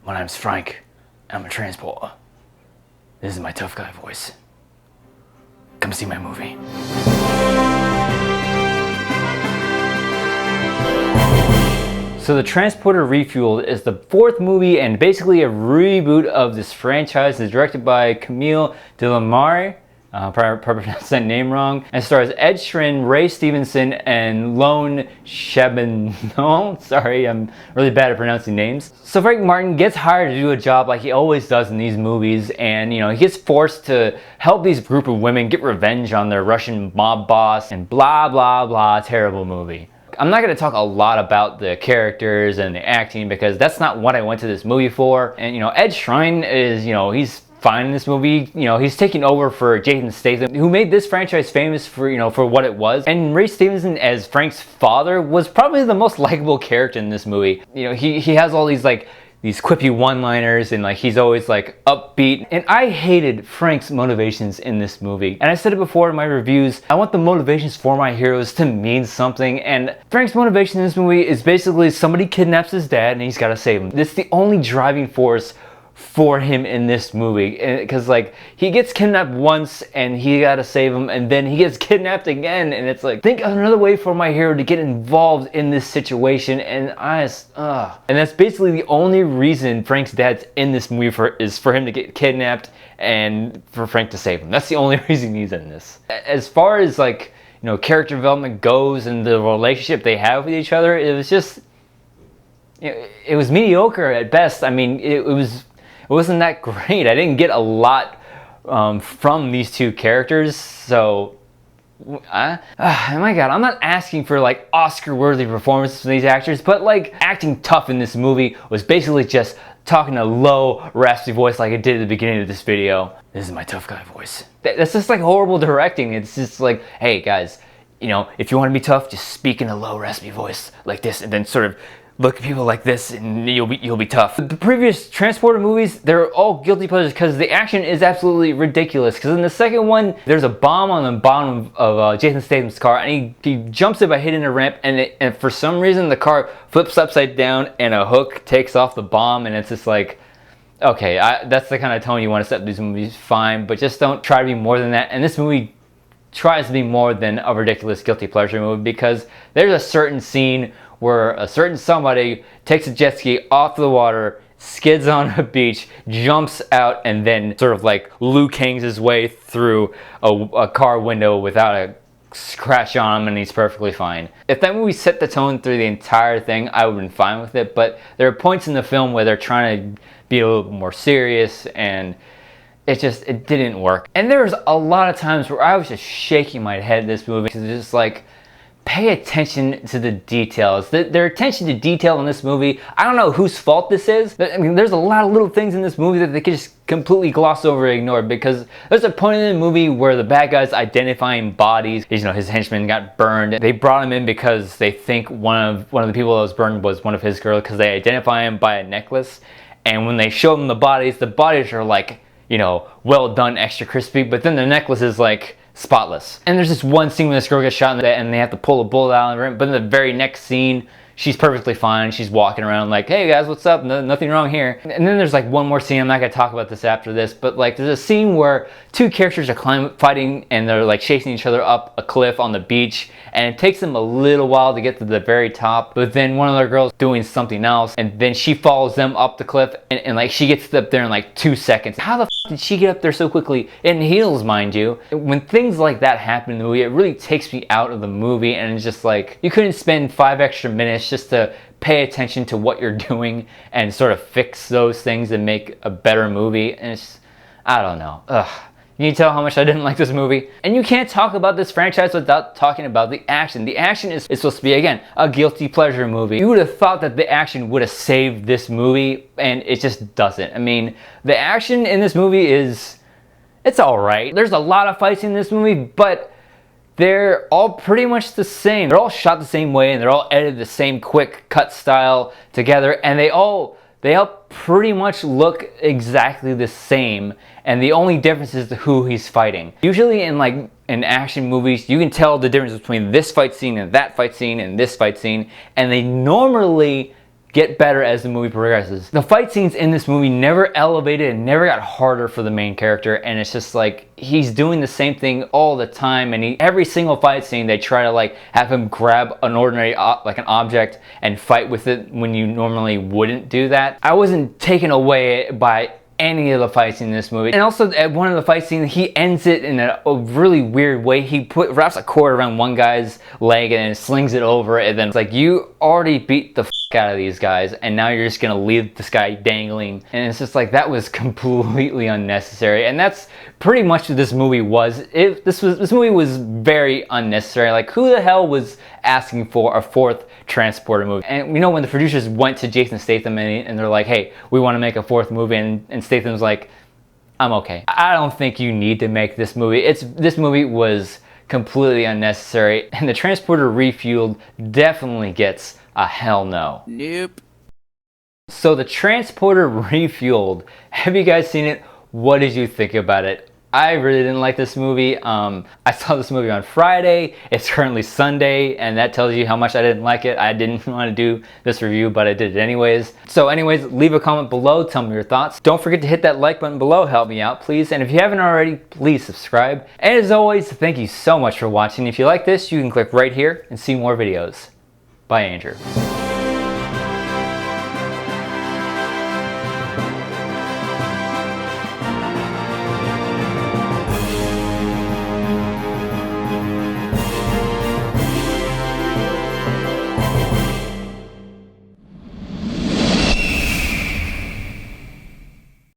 My name's Frank. I'm a transporter. This is my tough guy voice. Come see my movie. So the Transporter Refueled is the fourth movie and basically a reboot of this franchise. It's directed by Camille Delamare. Probably pronounced that name wrong. And stars Ed Sheeran, Ray Stevenson, and Lone Chabanon. Sorry, I'm really bad at pronouncing names. So Frank Martin gets hired to do a job like he always does in these movies, and he gets forced to help these group of women get revenge on their Russian mob boss, and blah blah blah. Terrible movie. I'm not going to talk a lot about the characters and the acting because that's not what I went to this movie for. And Ed Sheeran is, he's fine in this movie. He's taking over for Jason Statham, who made this franchise famous for, for what it was. And Ray Stevenson as Frank's father was probably the most likable character in this movie. He has all these these quippy one-liners, and he's always upbeat. And I hated Frank's motivations in this movie. And I said it before in my reviews, I want the motivations for my heroes to mean something. And Frank's motivation in this movie is basically somebody kidnaps his dad and he's got to save him. It's the only driving force for him in this movie, because he gets kidnapped once and he gotta save him, and then he gets kidnapped again, and it's think of another way for my hero to get involved in this situation. And and that's basically the only reason Frank's dad's in this movie is for him to get kidnapped and for Frank to save him. That's the only reason he's in this. As far as character development goes and the relationship they have with each other, it was just it was mediocre at best. I mean, it wasn't that great. I didn't get a lot from these two characters, so oh my god, I'm not asking for Oscar-worthy performances from these actors, but acting tough in this movie was basically just talking a low, raspy voice like I did at the beginning of this video. This is my tough guy voice. That's just horrible directing. It's just hey guys, if you want to be tough, just speak in a low, raspy voice like this, and then sort of look at people like this and you'll be tough. The previous Transporter movies, they're all guilty pleasures because the action is absolutely ridiculous. Because in the second one, there's a bomb on the bottom of Jason Statham's car, and he jumps it by hitting a ramp, and for some reason the car flips upside down and a hook takes off the bomb, and it's just okay, that's the kind of tone you want to set these movies, fine, but just don't try to be more than that. And this movie tries to be more than a ridiculous guilty pleasure movie, because there's a certain scene where a certain somebody takes a jet ski off the water, skids on a beach, jumps out, and then sort of Luke hangs his way through a car window without a scratch on him, and he's perfectly fine. If that movie set the tone through the entire thing, I would have been fine with it, but there are points in the film where they're trying to be a little more serious, and it didn't work. And there was a lot of times where I was just shaking my head in this movie, because it's just pay attention to the details. Their attention to detail in this movie, I don't know whose fault this is. I mean, there's a lot of little things in this movie that they could just completely gloss over and ignore, because there's a point in the movie where the bad guy's identifying bodies. His henchman got burned. They brought him in because they think one of the people that was burned was one of his girls, because they identify him by a necklace. And when they show them the bodies are well done, extra crispy, but then the necklace is spotless. And there's this one scene when this girl gets shot in the head and they have to pull a bullet out of her, but in the very next scene, she's perfectly fine. She's walking around hey guys, what's up? Nothing wrong here. And then there's one more scene, I'm not gonna talk about this after this, but there's a scene where two characters are fighting, and they're chasing each other up a cliff on the beach, and it takes them a little while to get to the very top, but then one of the girls doing something else, and then she follows them up the cliff, and she gets up there in 2 seconds. How the f did she get up there so quickly? In heels, mind you. When things like that happen in the movie, it really takes me out of the movie, and it's just you couldn't spend 5 extra minutes just to pay attention to what you're doing and sort of fix those things and make a better movie. And it's, I don't know. You can tell how much I didn't like this movie. And you can't talk about this franchise without talking about the action. The action is supposed to be, again, a guilty pleasure movie. You would have thought that the action would have saved this movie, and it just doesn't. I mean, the action in this movie it's alright. There's a lot of fights in this movie, but they're all pretty much the same. They're all shot the same way, and they're all edited the same quick cut style together, and they all pretty much look exactly the same, and the only difference is who he's fighting. Usually in action movies, you can tell the difference between this fight scene and that fight scene and this fight scene, and they normally get better as the movie progresses. The fight scenes in this movie never elevated and never got harder for the main character, and it's just like he's doing the same thing all the time, and every single fight scene they try to like have him grab an ordinary like an object and fight with it when you normally wouldn't do that. I wasn't taken away by any of the fights in this movie. And also at one of the fight scenes, he ends it in a really weird way. He wraps a cord around one guy's leg and then slings it over, and then it's like, you already beat the out of these guys and now you're just gonna leave this guy dangling. And it's just like, that was completely unnecessary. And that's pretty much what this movie was. This movie was very unnecessary. Like, who the hell was asking for a fourth Transporter movie? And you know, when the producers went to Jason Statham and they're like, hey, we want to make a fourth movie, and Statham's like, I'm okay. I don't think you need to make this movie. This movie was completely unnecessary, and the Transporter Refueled definitely gets a hell no. Nope. So the Transporter Refueled, have you guys seen it? What did you think about it? I really didn't like this movie. I saw this movie on Friday. It's currently Sunday, and that tells you how much I didn't like it. I didn't want to do this review, but I did it anyways. So anyways, leave a comment below. Tell me your thoughts. Don't forget to hit that like button below. Help me out, please. And if you haven't already, please subscribe. And as always, thank you so much for watching. If you like this, you can click right here and see more videos. Bye, Andrew.